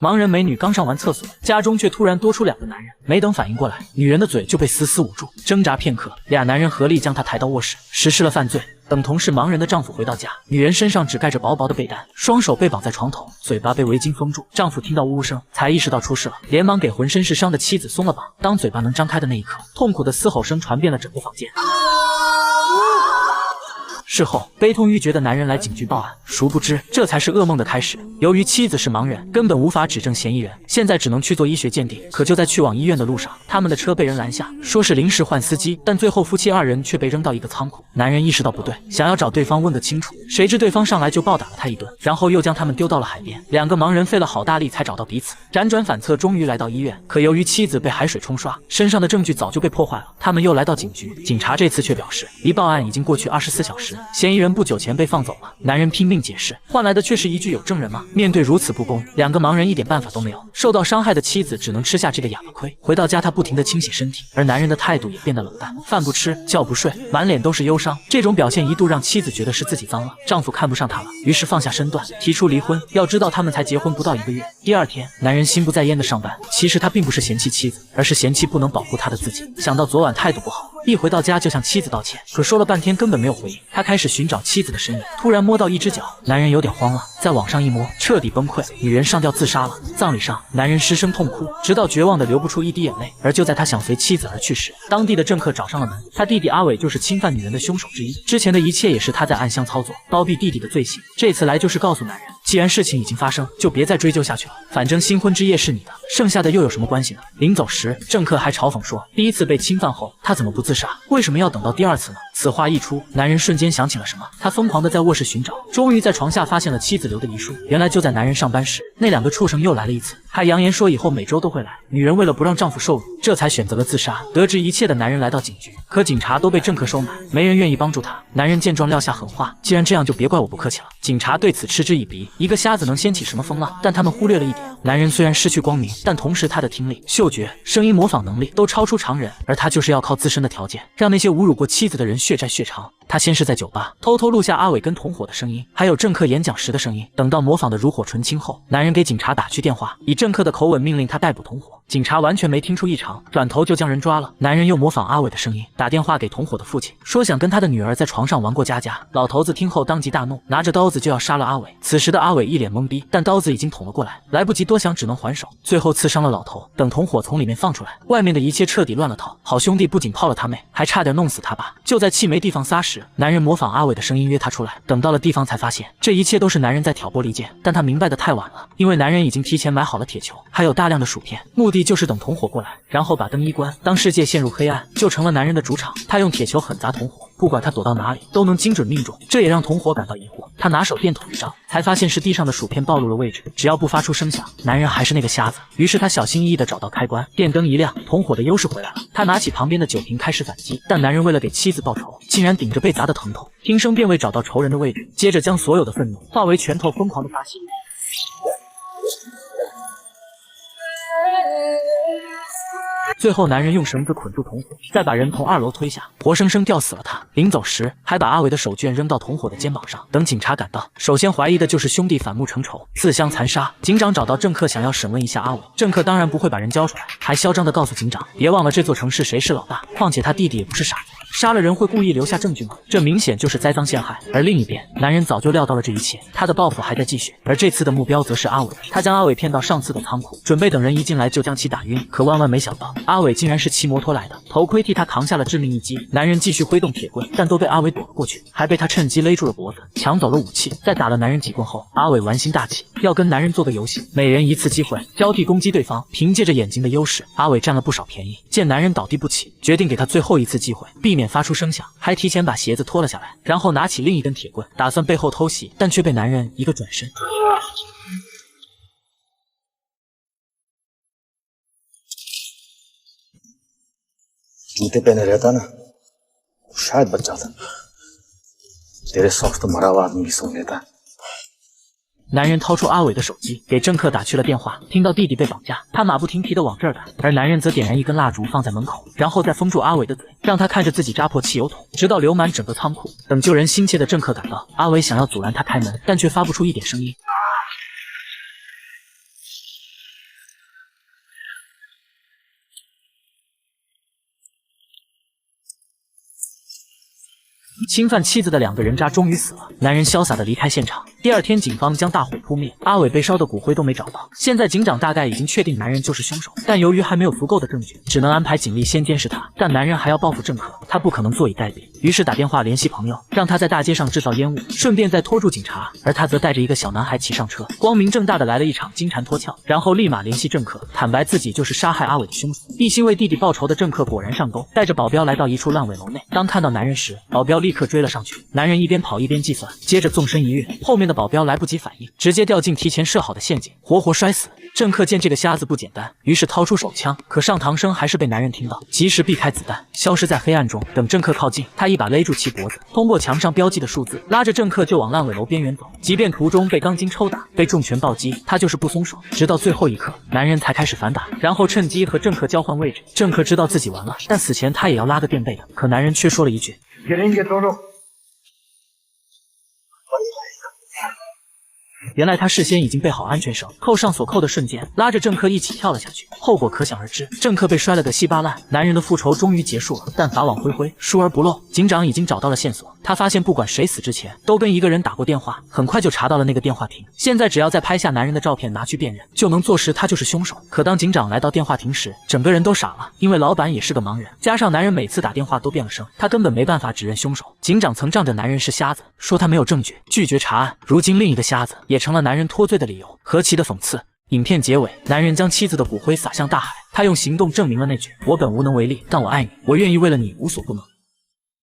盲人美女刚上完厕所，家中却突然多出2个男人，没等反应过来，女人的嘴就被死死捂住。挣扎片刻，俩男人合力将她抬到卧室，实施了犯罪。等同是盲人的丈夫回到家，女人身上只盖着薄薄的被单，双手被绑在床头，嘴巴被围巾封住。丈夫听到呜呜声，才意识到出事了，连忙给浑身是伤的妻子松了绑。当嘴巴能张开的那一刻，痛苦的嘶吼声传遍了整个房间。事后，悲痛欲绝的男人来警局报案，殊不知这才是噩梦的开始。由于妻子是盲人，根本无法指证嫌疑人，现在只能去做医学鉴定。可就在去往医院的路上，他们的车被人拦下，说是临时换司机，但最后夫妻2人却被扔到一个仓库。男人意识到不对，想要找对方问个清楚，谁知对方上来就暴打了他一顿，然后又将他们丢到了海边。2个盲人费了好大力才找到彼此，辗转反侧，终于来到医院。可由于妻子被海水冲刷，身上的证据早就被破坏了。他们又来到警局，警察这次却表示，离报案已经过去24小时。嫌疑人不久前被放走了。男人拼命解释，换来的却是一句有证人吗？面对如此不公，2个盲人一点办法都没有。受到伤害的妻子只能吃下这个哑巴亏。回到家，她不停地清洗身体，而男人的态度也变得冷淡，饭不吃，觉不睡，满脸都是忧伤。这种表现一度让妻子觉得是自己脏了，丈夫看不上她了，于是放下身段，提出离婚。要知道他们才结婚不到1个月。第2天，男人心不在焉地上班，其实他并不是嫌弃妻子，而是嫌弃不能保护他的自己。想到昨晚态度不好，一回到家就向妻子道歉，可说了半天根本没有回应。他开始寻找妻子的身影，突然摸到一只脚，男人有点慌了，在网上一摸，彻底崩溃，女人上吊自杀了。葬礼上，男人失声痛哭，直到绝望的流不出一滴眼泪。而就在他想随妻子而去时，当地的政客找上了门，他弟弟阿伟就是侵犯女人的凶手之一，之前的一切也是他在暗箱操作，包庇弟弟的罪行。这次来就是告诉男人，既然事情已经发生，就别再追究下去了，反正新婚之夜是你的，剩下的又有什么关系呢？临走时，政客还嘲讽说，第一次被侵犯后，他怎么不自杀？为什么要等到第2次呢？此话一出，男人瞬间想起了什么，他疯狂地在卧室寻找，终于在床下发现了妻子留的遗书。原来就在男人上班时，那2个畜生又来了一次，还扬言说以后每周都会来。女人为了不让丈夫受辱，这才选择了自杀。得知一切的男人来到警局，可警察都被政客收买，没人愿意帮助他。男人见状撂下狠话，既然这样就别怪我不客气了。警察对此嗤之以鼻，一个瞎子能掀起什么风浪？但他们忽略了一点，男人虽然失去光明，但同时他的听力、嗅觉、声音模仿能力都超出常人，而他就是要靠自身的条件，让那些侮辱过妻子的人血债血偿。他先是在酒吧偷偷录下阿伟跟同伙的声音，还有政客演讲时的声音，等到模仿的炉火纯青后，男人给警察打去电话，以政客的口吻命令他逮捕同伙。警察完全没听出异常，转头就将人抓了。男人又模仿阿伟的声音，打电话给同伙的父亲，说想跟他的女儿在床上玩过家家。老头子听后当即大怒，拿着刀子就要杀了阿伟。此时的阿伟一脸懵逼，但刀子已经捅了过来，来不及多想，只能还手，最后刺伤了老头。等同伙从里面放出来，外面的一切彻底乱了套。好兄弟不仅泡了他妹，还差点弄死他爸。就在气没地方撒时，男人模仿阿伟的声音约他出来，等到了地方才发现这一切都是男人在挑拨离间，但他明白的太晚了，因为男人已经提前买好了铁球，还有大量的薯片，目的就是等同伙过来，然后把灯一关，当世界陷入黑暗，就成了男人的主场。他用铁球狠砸同伙，不管他躲到哪里都能精准命中，这也让同伙感到疑惑。他拿手电筒一照，才发现是地上的薯片暴露了位置，只要不发出声响，男人还是那个瞎子。于是他小心翼翼地找到开关，电灯一亮，同伙的优势回来了。他拿起旁边的酒瓶开始反击，但男人为了给妻子报仇，竟然顶着被砸的疼痛，听声辨位找到仇人的位置，接着将所有的愤怒化为拳头，疯狂地发泄。最后，男人用绳子捆住同伙，再把人从2楼推下，活生生吊死了他。临走时，还把阿伟的手绢扔到同伙的肩膀上。等警察赶到，首先怀疑的就是兄弟反目成仇，自相残杀。警长找到政客，想要审问一下阿伟，政客当然不会把人交出来，还嚣张地告诉警长，别忘了这座城市谁是老大，况且他弟弟也不是傻子。杀了人会故意留下证据吗？这明显就是栽赃陷害。而另一边，男人早就料到了这一切，他的报复还在继续。而这次的目标则是阿伟，他将阿伟骗到上次的仓库，准备等人一进来就将其打晕。可万万没想到，阿伟竟然是骑摩托来的，头盔替他扛下了致命一击。男人继续挥动铁棍，但都被阿伟躲了过去，还被他趁机勒住了脖子，抢走了武器。在打了男人几棍后，阿伟玩心大起，要跟男人做个游戏，每人一次机会，交替攻击对方。凭借着眼睛的优势，阿伟占了不少便宜。见男人倒地不起，决定给他最后一次机会，避免发出声响，还提前把鞋子脱了下来，然后拿起另一根铁棍，打算背后偷袭，但却被男人一个转身。जूते पहने रहता ना, शायद बच जाता। तेरे सॉफ्ट मरा हुआ आदमी भी सुन लेता।男人掏出阿伟的手机，给政客打去了电话。听到弟弟被绑架，他马不停蹄地往这儿赶，而男人则点燃一根蜡烛放在门口，然后再封住阿伟的嘴，让他看着自己扎破汽油桶，直到流满整个仓库。等救人心切的政客赶到，阿伟想要阻拦他开门，但却发不出一点声音。侵犯妻子的2个人渣终于死了，男人潇洒的离开现场。第二天，警方将大火扑灭，阿伟被烧的骨灰都没找到。现在警长大概已经确定男人就是凶手，但由于还没有足够的证据，只能安排警力先监视他。但男人还要报复政客，他不可能坐以待毙，于是打电话联系朋友，让他在大街上制造烟雾，顺便再拖住警察。而他则带着一个小男孩骑上车，光明正大的来了一场金蝉脱壳，然后立马联系政客，坦白自己就是杀害阿伟的凶手。一心为弟弟报仇的政客果然上钩，带着保镖来到一处烂尾楼内。当看到男人时，保镖立刻追了上去。男人一边跑一边计算，接着纵身一跃，后面的保镖来不及反应，直接掉进提前设好的陷阱，活活摔死。政客见这个瞎子不简单，于是掏出手枪，可上膛声还是被男人听到，及时避开子弹，消失在黑暗中。等政客靠近，他一把勒住其脖子，通过墙上标记的数字，拉着政客就往烂尾楼边缘走。即便途中被钢筋抽打，被重拳暴击，他就是不松手，直到最后一刻，男人才开始反打，然后趁机和政客交换位置。政客知道自己完了，但死前他也要拉个垫背的，可男人却说了一句：原来他事先已经备好安全绳，扣上锁扣的瞬间，拉着政客一起跳了下去，后果可想而知。政客被摔了个稀巴烂，男人的复仇终于结束了，但法网恢恢，疏而不漏。警长已经找到了线索，他发现不管谁死之前，都跟一个人打过电话，很快就查到了那个电话亭。现在只要再拍下男人的照片拿去辨认，就能坐实他就是凶手。可当警长来到电话亭时，整个人都傻了，因为老板也是个盲人，加上男人每次打电话都变了声，他根本没办法指认凶手。警长曾仗着男人是瞎子，说他没有证据，拒绝查案。如今另一个瞎子也成了男人脱罪的理由，何其的讽刺！影片结尾，男人将妻子的骨灰撒向大海，他用行动证明了那句“我本无能为力，但我爱你，我愿意为了你无所不能”。